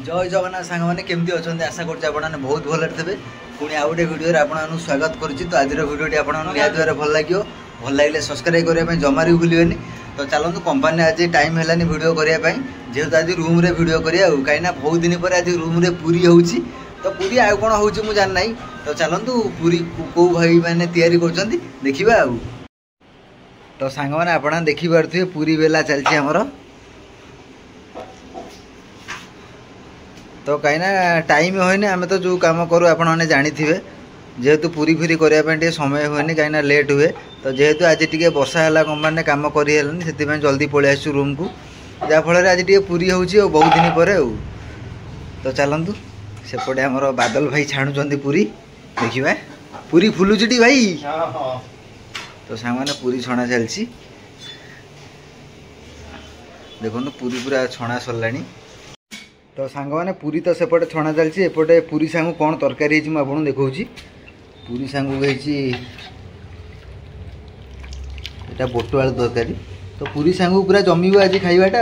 जय जगन्नाथ सांग मैंने केमती अच्छा आशा कर बहुत भल थे पुणी आउ गोटे भिडियो आपको स्वागत करुच्ची। तो आज भिडियो आपको भल लगे भल लगे सब्सक्राइब करने जमार भी भूलें। तो चलते कंपानी आज टाइम है भिडियो करने जेहेतु आज रूम रे भिडियो करिया कहीं बहुत दिन पर आज रूम रे पूरी होची। तो पूरी आउ कौन हो जान ना। तो चलतु पूरी कौ भाई मैंने तैयारी कर देखा। तो सांग मैंने आप देखिपे पूरी बेला चलती आमर। तो कहीं टाइम होने आम तो जो कम करूँ आपने जानी थे जेहेतु पूरी फूरी करने समय हुए कहीं लेट हुए। तो जेहेतु आज टी वर्षा है कंपानी काम करनी से जल्दी पलि आसू रूम को जहाँफल आज टी पूरी हो बहुत दिन पर। तो चलतु सेपटे आमर बादल भाई छाणुंट पूरी देखा पूरी फुलुची भाई। तो सांग मैंने पूरी छणा चलती देखो पूरी पूरा छणा सरला। तो सांग मैंने पूरी तो सेपटे छणा चलती एपटे पूरी सांग कौन तरकारी मुझे देखा पूरी सांग यहाँ बोट आलू तरकारी। तो पूरी सांग पूरा जमी आज खाइबाटा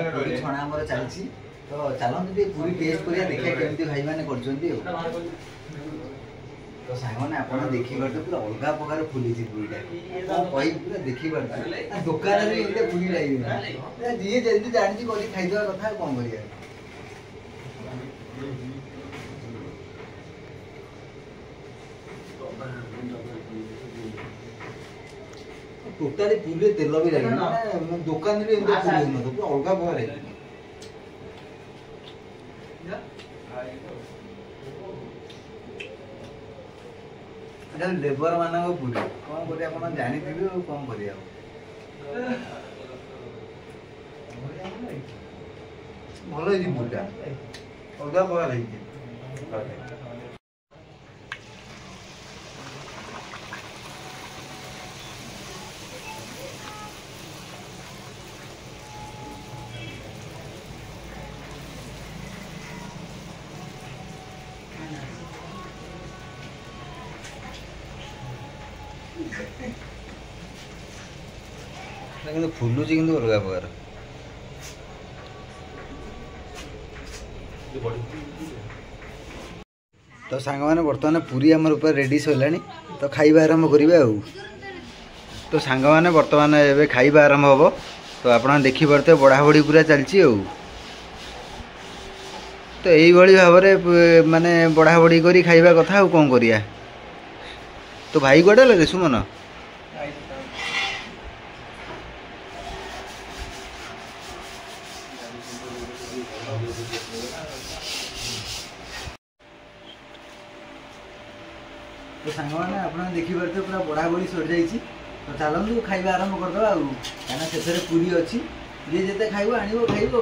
पूरी छणा आमर चलती। तो चलते पूरी टेस्ट करिया देखिए केमती भाई मैंने कर। तो सांगने आप देखिपे पूरा अलग प्रकार फुली पूरीटा कही पूरा देखिपे दुकान में फुली लगे जी जल्दी जानी खाईदे कथा कौन कर। टोटाली पूरी तेल भी लगे दुकान में अलग प्रकार लेबर मान पूरी कौन कर जानी कौन कर भल पूरीटा अलग प्रकार फुलुची कि अलग प्रकार। तो सांग मैंने बर्तमान पूरी आम ऊपर रेडी सरला। तो खाइबा आरंभ करेंगे। तो सांग मैंने बर्तमान एवं खाइबा आरंभ हम। तो आप देखिपे बढ़ाबड़ी पूरा चलती। तो यही भाव में माने बढ़ाबड़ी करी खाइबा कथा कौन करिया। तो भाई कड़े लगे सुमन तो सांग मैंने आप देखिपे पूरा बढ़ाबड़ी सर जा। तो चलतु खाइबा आरंभ करदे कहीं से पूरी अच्छी जी जिते खाइब आण खाइब।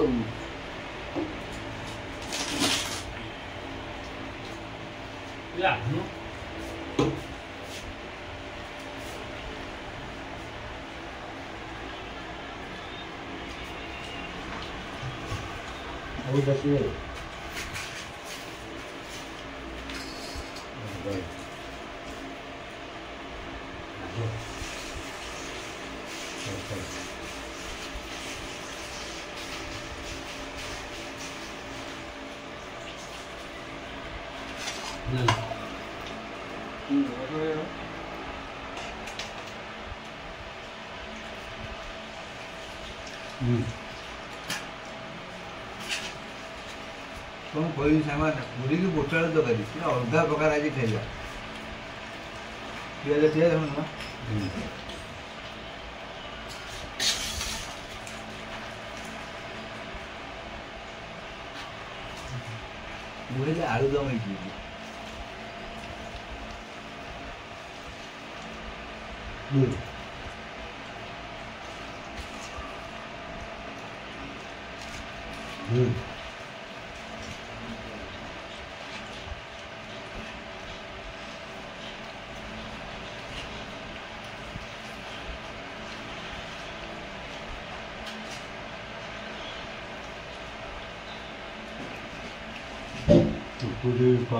कौन कह सामान पूरी की बोट आलू तरकारी पूरा अलग प्रकार आज खाइबा पिज टे बुढ़े आलू दम पूरी खा